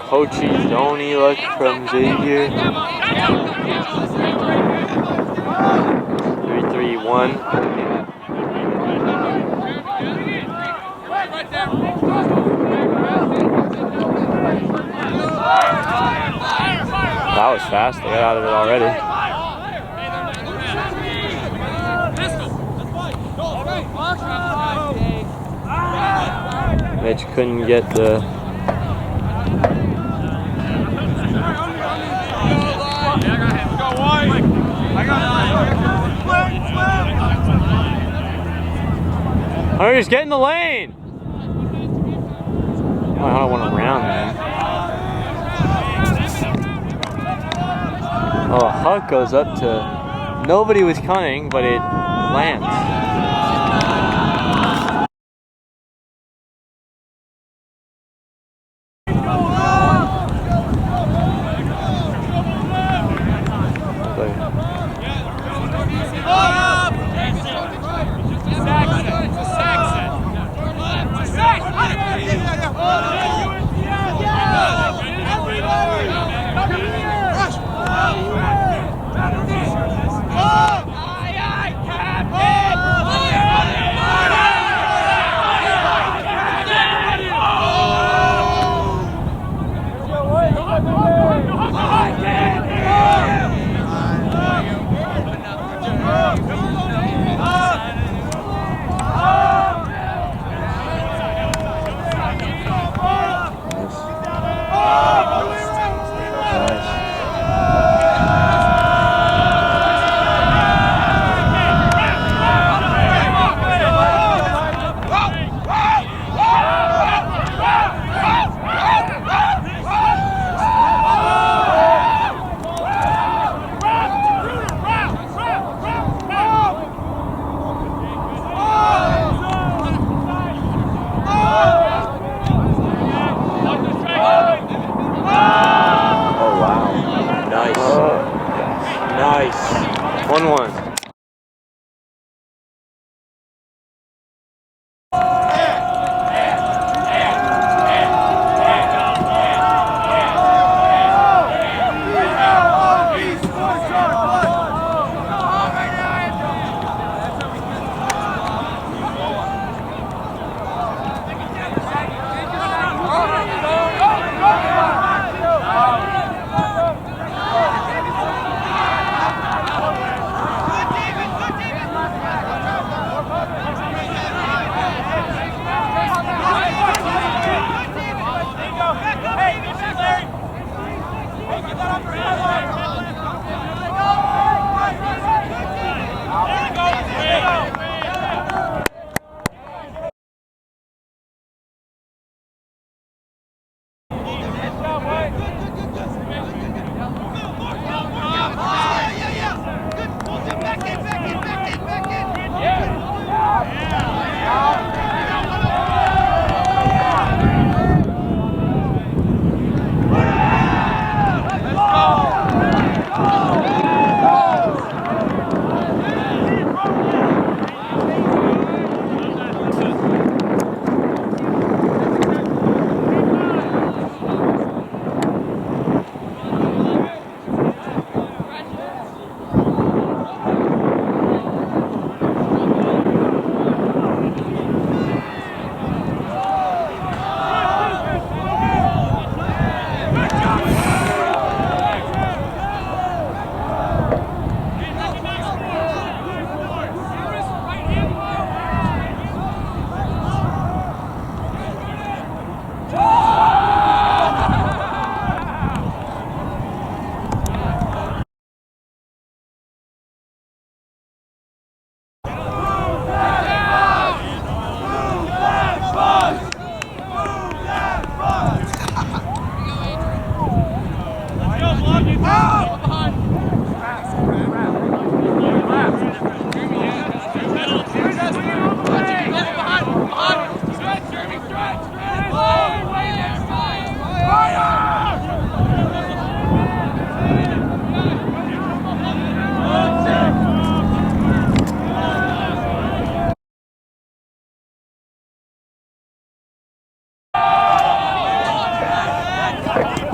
Poachy Donny look from Xavier. 3-3-1. That was fast. They got out of it already. Mitch couldn't get the. Hunter's get in the lane. I don't want to round, man. Oh, a huck goes up to. Nobody was cunning, but it lands.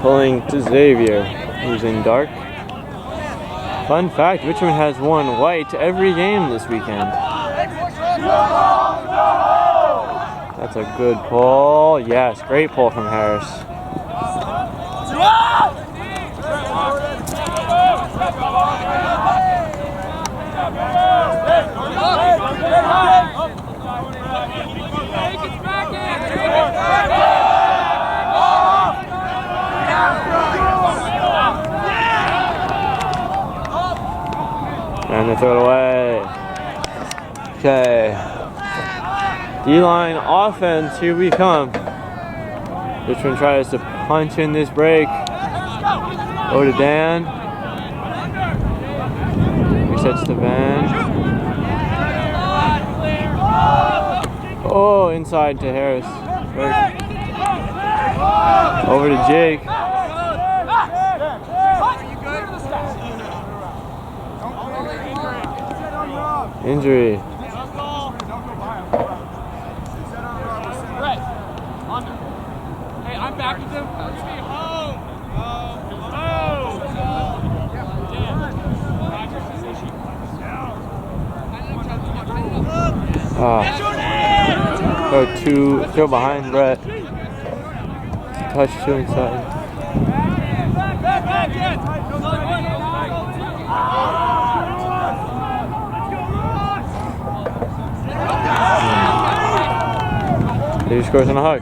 Pulling to Xavier, who's in dark. Fun fact, Richmond has worn white every game this weekend. That's a good pull. Yes, great pull from Harris. And they throw it away. Okay. D-line offense, here we come. Richmond tries to punch in this break. Go to Dan. Resets to Van. Oh, inside to Harris. Over to Jake. Injury. Hey, I'm back with him. Throw behind Brett. Touch to inside. He scores on a hug.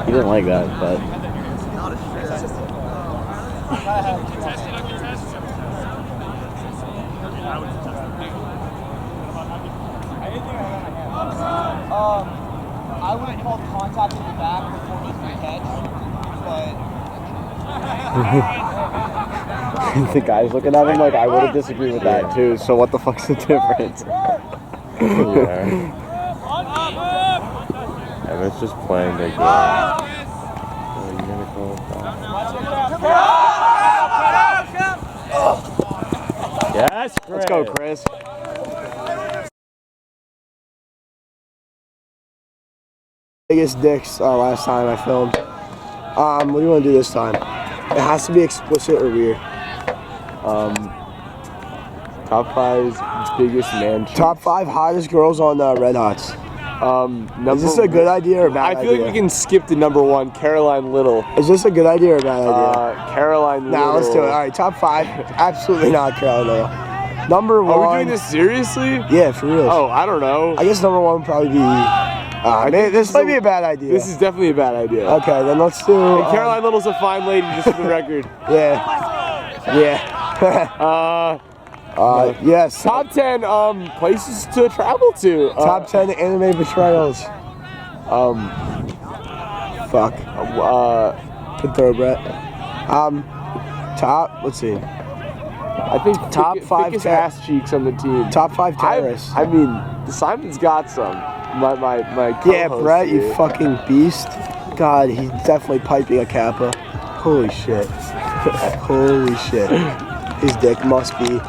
He didn't like that, but I would have called contact in the back before making the catch, but the guy's looking at him like I would have disagreed with that too. So what the fuck's the difference? Yeah. And it's just playing the game. So you're gonna call it that. Yes, Chris. Let's go, Chris. Biggest dicks last time I filmed. What do you want to do this time? It has to be explicit or weird. Top 5 biggest man cheeks. Top 5 hottest girls on Red Hots. Is this a good idea or a bad idea? I feel like we can skip to number 1, Caroline Little. Is this a good idea or a bad idea? Caroline Little. Nah, let's do it. All right, top 5. Absolutely not Caroline Little. Number 1. Are we doing this seriously? Yeah, for real. Oh, I don't know. I guess number 1 would probably be. This might be a bad idea. This is definitely a bad idea. Okay, then let's do. Caroline Little's a fine lady, just for the record. Yeah. Yeah. Yes. Top 10 places to travel to. Top 10 anime betrayals. Fuck. Good throw, Brett. Top. Let's see. I think top 5 thickest ass cheeks on the team. Top 5 terrorists. I mean, Simon's got some. My yeah, co-host Brett, you here. fucking beast. God, he's definitely piping a Kappa. Holy shit. Holy shit. His dick must be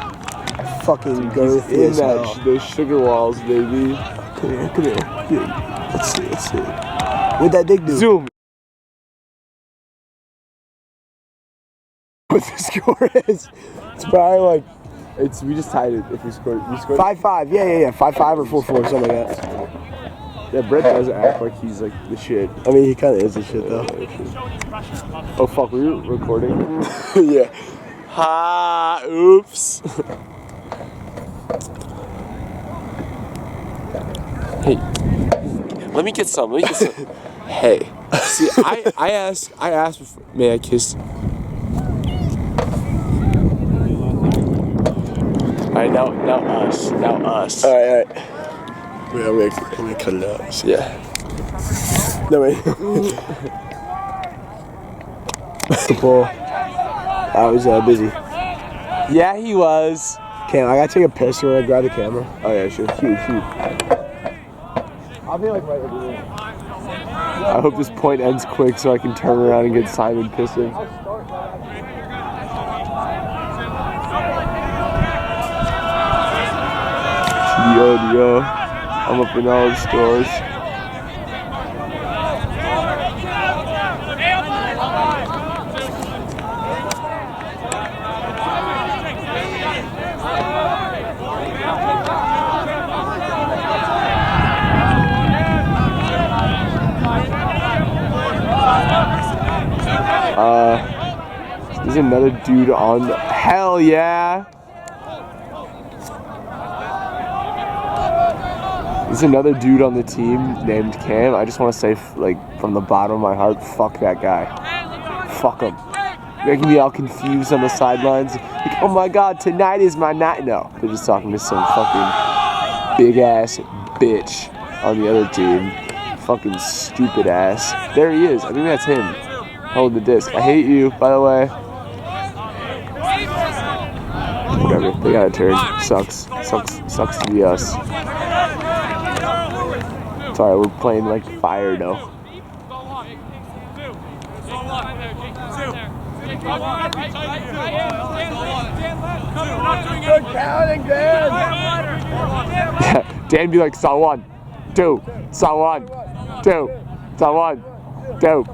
fucking girthy as hell. Those sugar walls, baby. Come here. Let's see. What'd that dick do? Zoom. What the score is? It's probably like We just tied it. If we scored 5-5. Yeah. 5-5 or 4-4, something like that. Yeah, Brett doesn't act like he's like the shit. I mean, he kind of is the shit though. Oh fuck, we were recording. Yeah. Ha! Oops. Hey, let me get some. Hey, see, I asked, before, may I kiss? All right, now us. All right. Wait, I'm gonna cut it out. So. Yeah. No wait. The ball. I was busy. Yeah, he was. I gotta take a piss or I grab the camera. Oh yeah, sure. Huge. I'll be like right over there. I hope this point ends quick so I can turn around and get Simon pissing. Yo. I'm up in all the stores. There's another dude on the, hell yeah. There's another dude on the team named Cam. I just want to say, like, from the bottom of my heart, fuck that guy. Fuck him. Making me all confused on the sidelines. Like, oh my god, tonight is my night. No, they're just talking to some fucking big ass bitch on the other team. Fucking stupid ass. There he is. I think that's him. Hold the disc. I hate you, by the way. Whatever. They got a turn. Sucks to be us. Sorry, we're playing like fire though. Good counting, Dan. Yeah, Dan be like, saw 1, 2, saw 1, 2, saw 1, 2.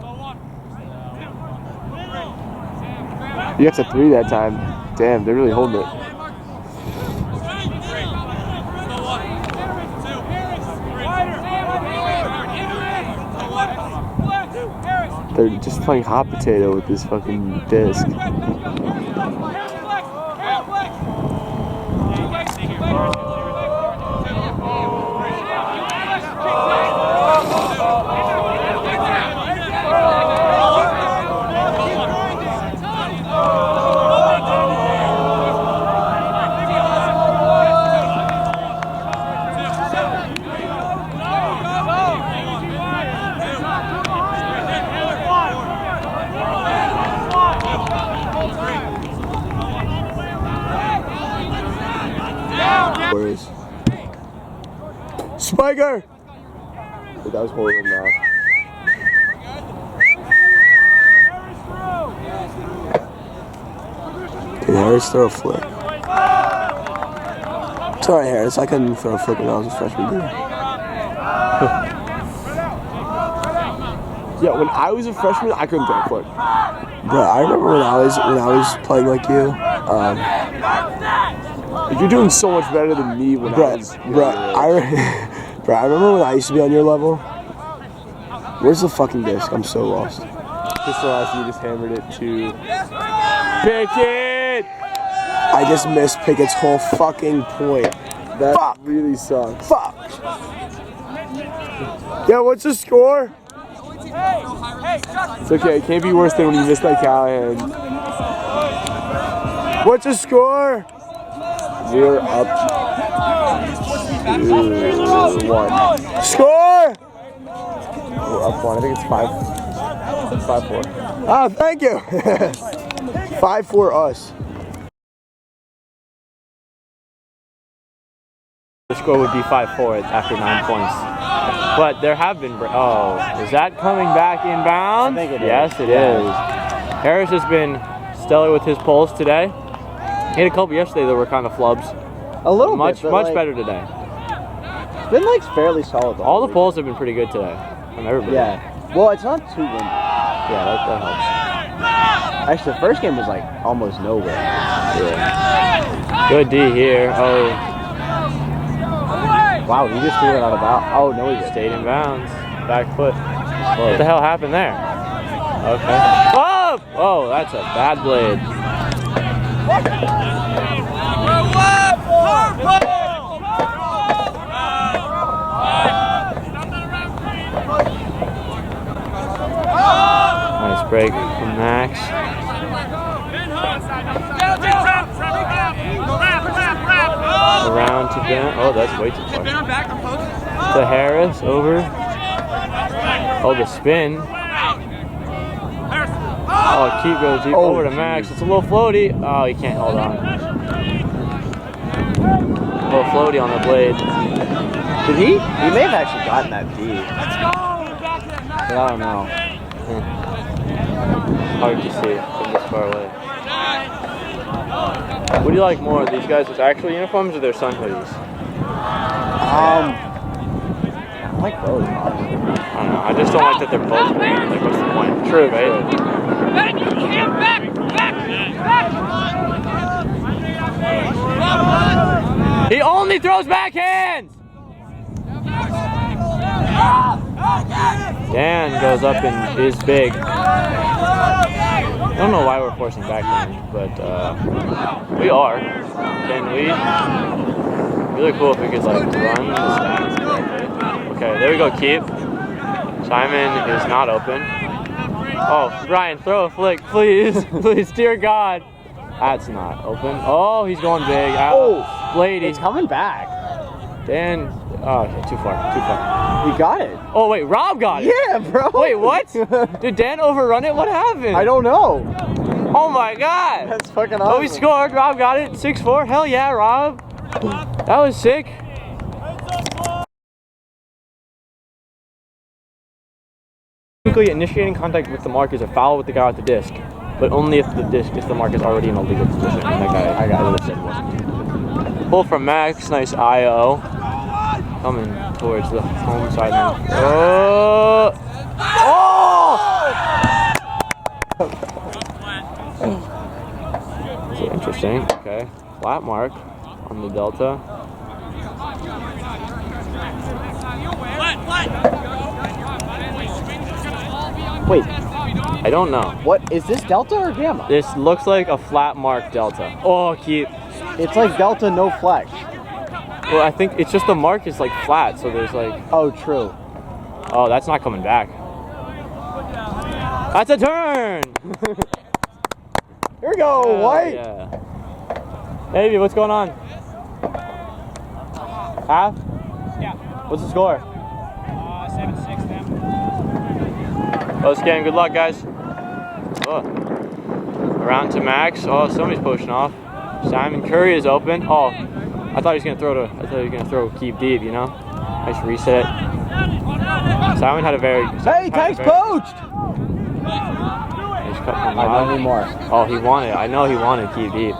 You got to 3 that time. Damn, they're really holding it. They're just playing hot potato with this fucking disc. Spiker! But that was horrible math. Can Harris throw a flick? Sorry, Harris, I couldn't throw a flick when I was a freshman. Yeah, when I was a freshman, I couldn't throw a flick. Bro, I remember when I was playing like you. You're doing so much better than me when I was. Bro, Bro, I remember when I used to be on your level. Where's the fucking disc? I'm so lost. Just the last you just hammered it to Pickett. I just missed Pickett's whole fucking point. That Fuck. really sucks. Fuck. Yeah, what's the score? It's okay. It can't be worse than when you missed that Callahan. What's the score? We're up 2-1. Score! We're up 1. I think it's 5. It's 5-4. Oh, thank you. 5-4 us. The score would be 5-4 after 9 points. But there have been. Oh, is that coming back inbound? I think it is. Yes, it is. Harris has been stellar with his pulls today. He had a couple yesterday that were kind of flubs. A little Much bit, but like, better today. It's been like fairly solid. All the pulls have been pretty good today from everybody. Yeah. Well, it's not too windy. Yeah, that helps. Actually, the first game was like almost nowhere. Yeah. Good D here. Oh, Wow, he just threw it out of bounds. Oh no, he just stayed in bounds. Back foot. What the hell happened there? Okay. Oh! Oh, that's a bad blade. Nice break from Max. Around to Ben. Oh, that's way too far. To Harris, over. Oh, the spin. Oh, keep goes deep over to Max. It's a little floaty. Oh, he can't hold on. A little floaty on the blade. Did he? He may have actually gotten that D. But I don't know. Hard to see from this far away. What do you like more, these guys with actual uniforms or their sun hoodies? I like both. I don't know. I just don't like that they're both green. Like, what's the point? True, right? He only throws backhands! Dan goes up and is big. I don't know why we're forcing backhand, but we are. Can we? Really cool if we could like run the stacks correctly. Okay, there we go, keep. Simon is not open. Oh, Ryan, throw a flick, please. Please, dear God. That's not open. Oh, he's going big. Oh, Lady. it's coming back. Dan, oh, too far. He got it. Oh, wait, Rob got it. Yeah, bro. Wait, what? Did Dan overrun it? What happened? I don't know. Oh my God. That's fucking awesome. Oh, he scored. Rob got it. 6-4. Hell yeah, Rob. That was sick. Technically, initiating contact with the mark is a foul with the guy with the disc, but only if the mark is already in a legal position. And that guy, I got said wasn't. Pull from Max. Nice IO. Coming towards the home side now. Oh! Oh! So interesting. Okay. Flat mark on the delta. Wait, I don't know. what is this, Delta or Gamma? This looks like a flat mark delta. Oh, keep. It's like Delta, no flex. Well, I think it's just the mark is like flat, so there's like. Oh, true. Oh, that's not coming back. That's a turn. Here we go, White. Yeah. Baby, what's going on? Half? Yeah. What's the score? 7-6 then. Close game. Good luck, guys. Oh. Around to Max. Oh, somebody's pushing off. Simon Curry is open. Oh, I thought he was gonna throw keep deep. You know, nice reset. Simon had a very. Hey, Tank's poached. Nice cut from I Rob. want more. Oh, he wanted. I know he wanted keep deep.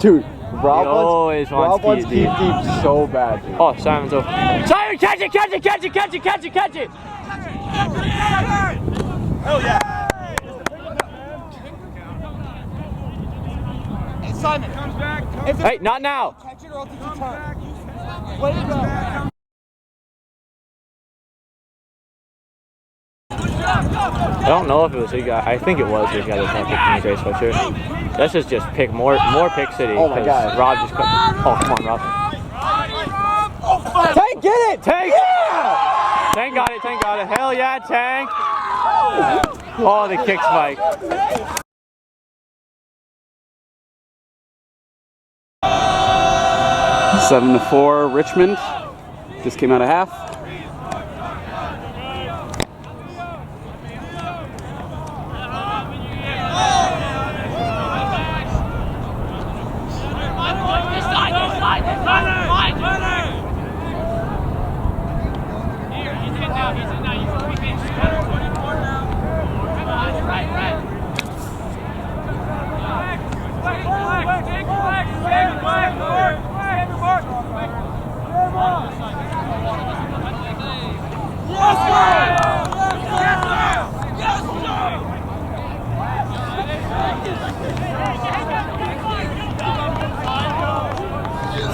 Dude, Rob He always wants wants keep keep deep so bad, dude. Oh, Simon's open. Simon, catch it! Catch it! Catch it! Catch it! Catch it! Catch it! Oh yeah. Hey, Simon. Comes back. Hey, not now. Catch it or I'll take your time. Way to go. I don't know if it was he got. I think it was he got the pick in the gray sweatshirt. Let's just pick more pick city. Oh my God. Rob just cut. Oh come on, Rob. Tank, get it! Tank! Yeah! Tank got it. Tank got it. Hell yeah, Tank! Oh, the kick spike. 7-4 Richmond. Just came out of half.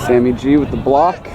Sammy G with the block.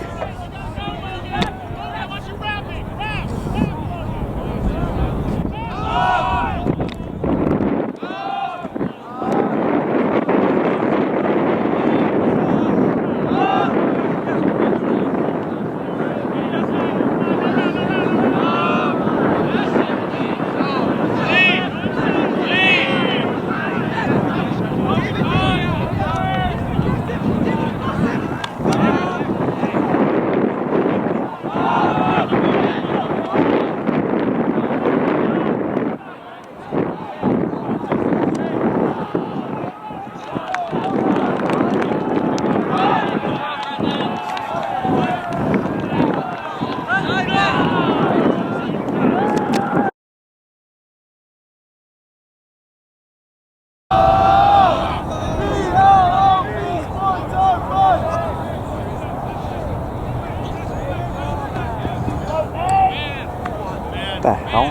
The hell?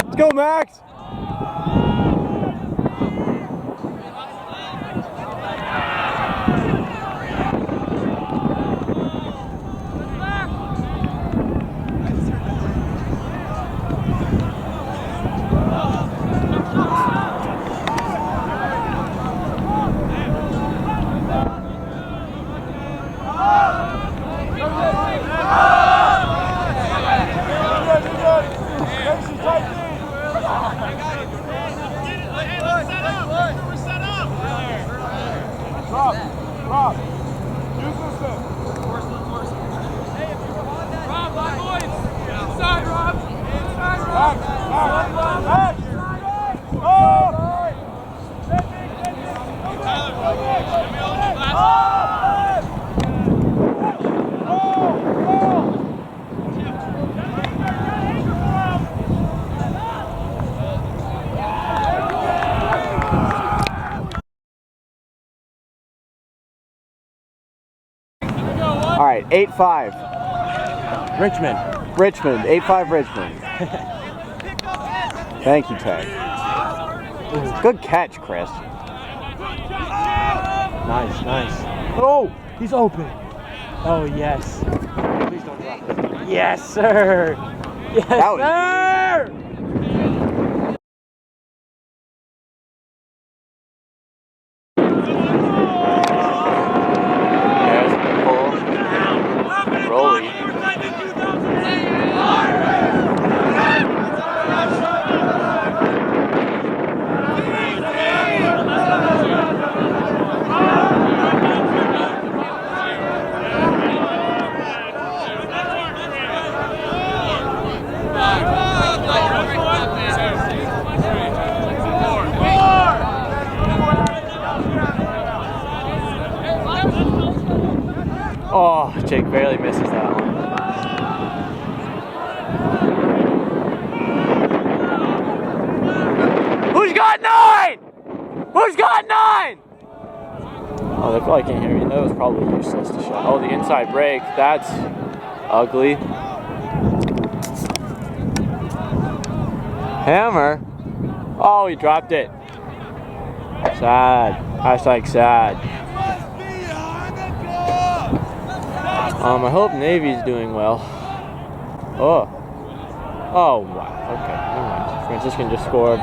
Let's go, Max! Rob, use this thing. Rob, my boys. Inside, Rob. Inside, Rob. Back. Oh! All right, 8-5. Richmond, 8-5 Richmond. Thank you, Tank. Good catch, Chris. Nice. Oh, he's open. Oh, yes. Please don't drop it. Yes, sir. Yes, sir. Oh, Jake barely misses that one. Who's got 9? Who's got 9? Oh, they probably can't hear me. That was probably useless to shot. Oh, the inside break. That's ugly. Hammer. Oh, he dropped it. Sad. Hashtag sad. I hope Navy's doing well. Oh. Oh, wow. Okay, never mind. Franciscan just scored.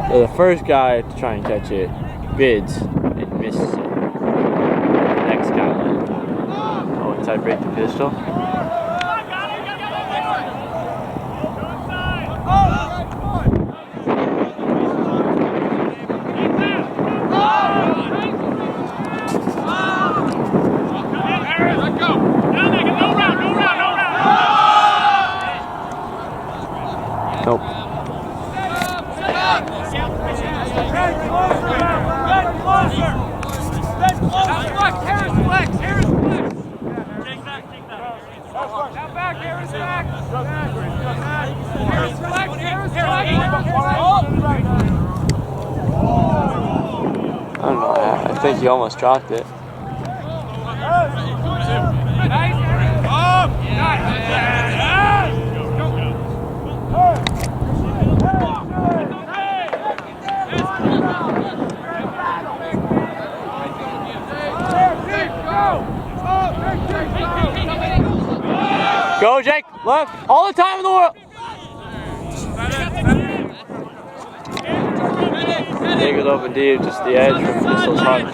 They're the first guy to try and catch it. Bids and misses it. Next guy. Oh, inside break the pistol. Nope. I don't know. I think he almost dropped it. Go, Jake! Left! All the time in the world! Jake is open deep, just the edge from Pistol's heart.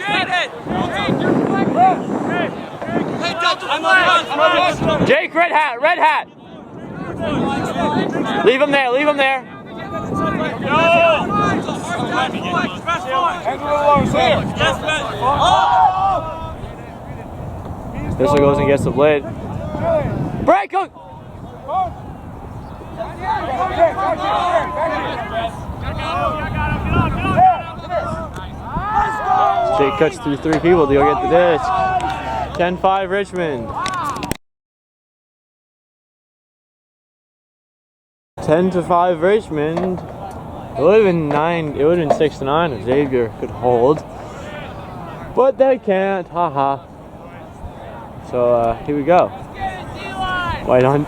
Jake, red hat, red hat! Leave him there, leave him there! Pistol goes and gets the blade. Break! Go! Jake cuts through 3 people to go get the disc. 10-5 Richmond. 10-5 Richmond. It would have been 9. It would have been 6-9 if Xavier could hold, but they can't. Haha. So here we go. White on.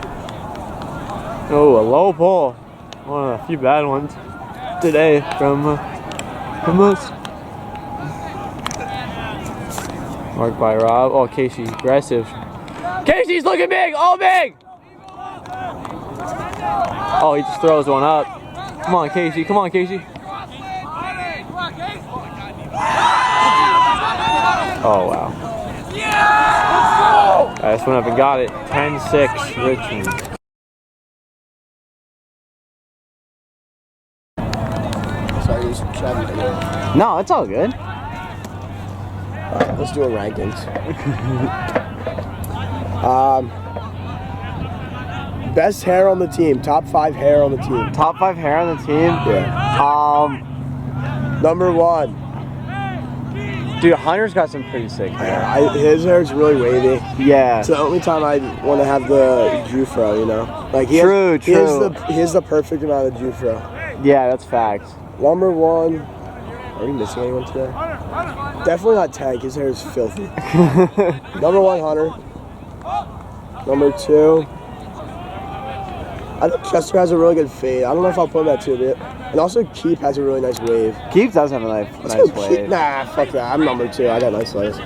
Oh, a low pull. One of a few bad ones today from us. Marked by Rob. Oh, Casey's aggressive. Casey's looking big. Oh, big. Oh, he just throws one up. Come on, Casey. Come on, Casey. Oh, wow. I just went up and got it. 10-6 Richmond. Sorry, No, it's all good. Alright, let's do a rankings. Best hair on the team. Top 5 hair on the team. Top 5 hair on the team? Yeah. Number 1. Dude, Hunter's got some pretty sick hair. His hair is really wavy. Yeah. It's the only time I want to have the Jufro, you know? Like he True. He has the perfect amount of Jufro. Yeah, that's facts. Number 1. Are we missing anyone today? Definitely not Tank. His hair is filthy. Number 1, Hunter. Number 2. I think Chester has a really good fade. I don't know if I'll put him at 2 bit. And also Keep has a really nice wave. Keith does have a nice wave. Nah, fuck that. I'm number 2. I got nice waves.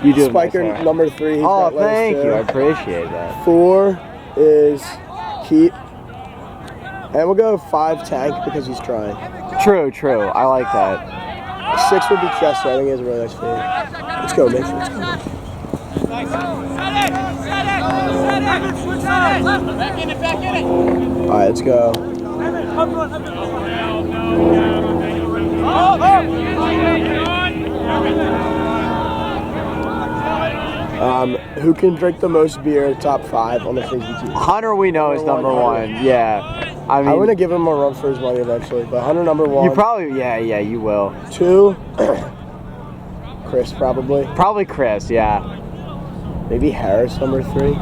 You do. Spiker number 3. He's Oh, got legs thank too. you. I appreciate that. 4 is Keep. And we'll go 5 Tank because he's trying. True. I like that. 6 would be Chester. I think he has a really nice fade. Let's go, Mitch. Let's go, Mitch. Alright, let's go. Who can drink the most beer? Top 5 on the Frisbee team. Hunter, we know, is number 1. Yeah. I mean, I'm gonna give him a run for his money eventually, but Hunter number 1. You probably, yeah, you will. 2, Chris probably. Probably Chris, yeah. Maybe Harris number 3.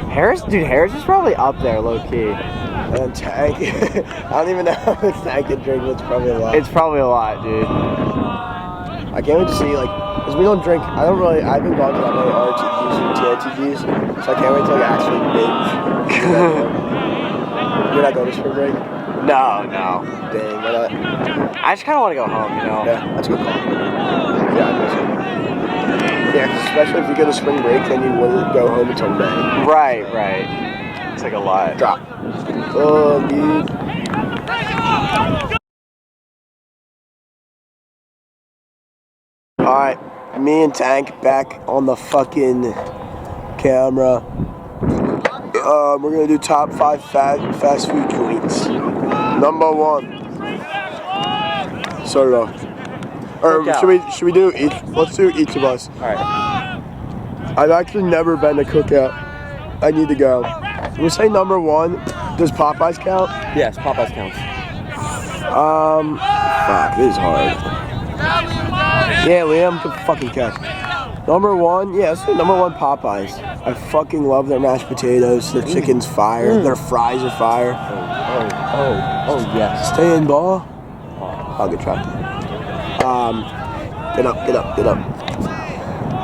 Harris is probably up there, low key. And then Tank. I don't even know how much Tank can drink, but it's probably a lot. It's probably a lot, dude. I can't wait to see, like, because we don't drink, I haven't gone to that many RTGs and TRTGs, so I can't wait to, like, actually binge. You're not going to spring break? No. Dang, why not? I just kind of want to go home, you know? Yeah, that's a good call. Yeah, I miss it. Yeah, 'cause especially if you go to spring break, then you wouldn't go home until May. Right. It's like a lot. Drop. Oh, dude. Alright, me and Tank back on the fucking camera. We're gonna do top 5 fast food joints. Number 1. Start it off. Or should we do each? Let's do each of us. Alright. I've actually never been to Cookout. I need to go. We'll say number 1. Does Popeyes count? Yes, Popeyes counts. Fuck, this is hard. Yeah, Liam can fucking catch. Number 1, yeah, let's say number 1 Popeyes. I fucking love their mashed potatoes. Their chicken's fire. Their fries are fire. Oh, yes. Stay in ball. I'll get trapped. Get up.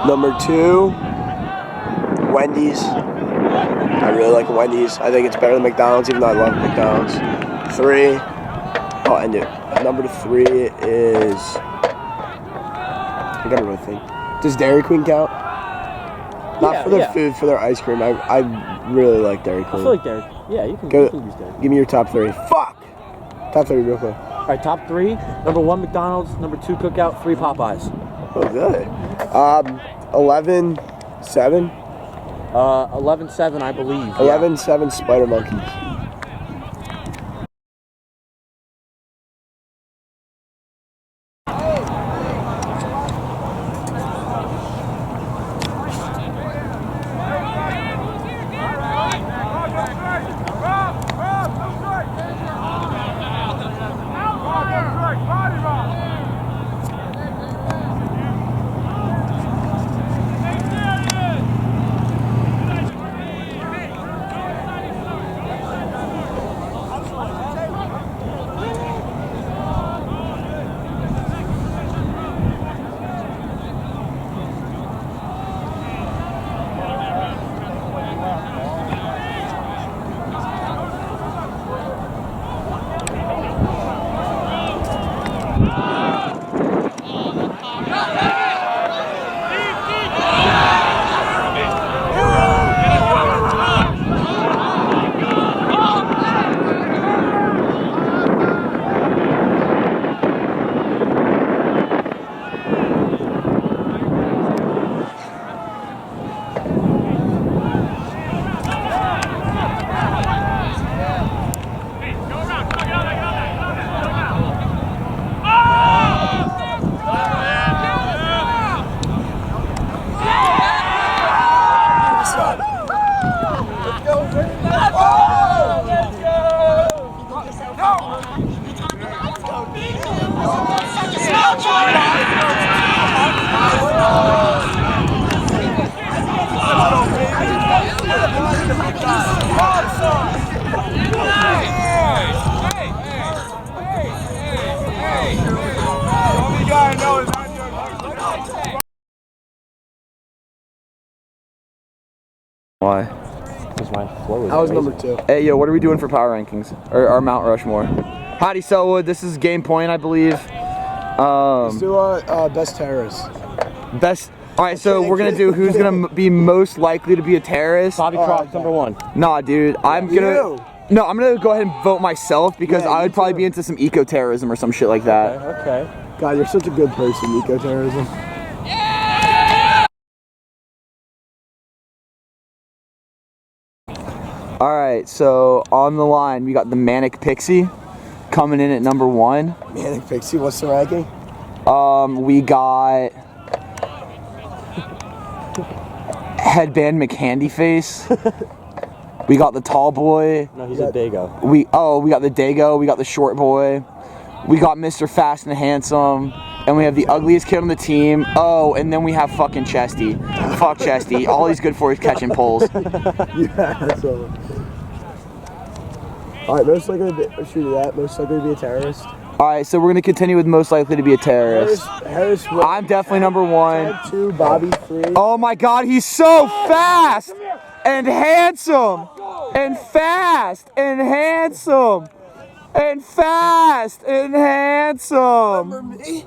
Number 2, Wendy's. I really like Wendy's. I think it's better than McDonald's, even though I love McDonald's. 3, I'll end it. Number 3 is, I gotta really think. Does Dairy Queen count? Not for their food, for their ice cream. I really like Dairy Queen. I feel like Dairy. Yeah, you can use Dairy. Give me your top 3. Fuck! Top 3 real quick. All right, top 3. Number 1, McDonald's. Number 2, Cookout. 3, Popeyes. Oh, good. 11-7. 11-7, I believe. 11-7 Spidermonkeys. Why? Because my flow is That was number 2. Hey, yo, what are we doing for Power Rankings? Or our Mount Rushmore? Howdy, Selwood. This is Game Point, I believe. Let's do best terrorists. Best. All right, so we're gonna do who's gonna be most likely to be a terrorist. Bobby Crocs, number 1. Nah, dude, I'm gonna go ahead and vote myself because I would probably be into some eco-terrorism or some shit like that. Okay. God, you're such a good person, eco-terrorism. All right, so on the line we got the Manic Pixie coming in at number 1. Manic Pixie, what's the ranking? We got Headband McHandy Face. We got the Tall Boy. No, he's a Dago. We got the Dago. We got the Short Boy. We got Mr. Fast and Handsome. And we have the ugliest kid on the team. Oh, and then we have fucking Chesty. Fuck Chesty. All he's good for is catching poles. Yeah, so. Alright, most likely to be, most likely to be a terrorist. Alright, so we're going to continue with most likely to be a terrorist. Harris I'm definitely number 1. Ted 2, Bobby 3. Oh my god, he's so fast! And handsome! And fast! And handsome! and fast and handsome. Me?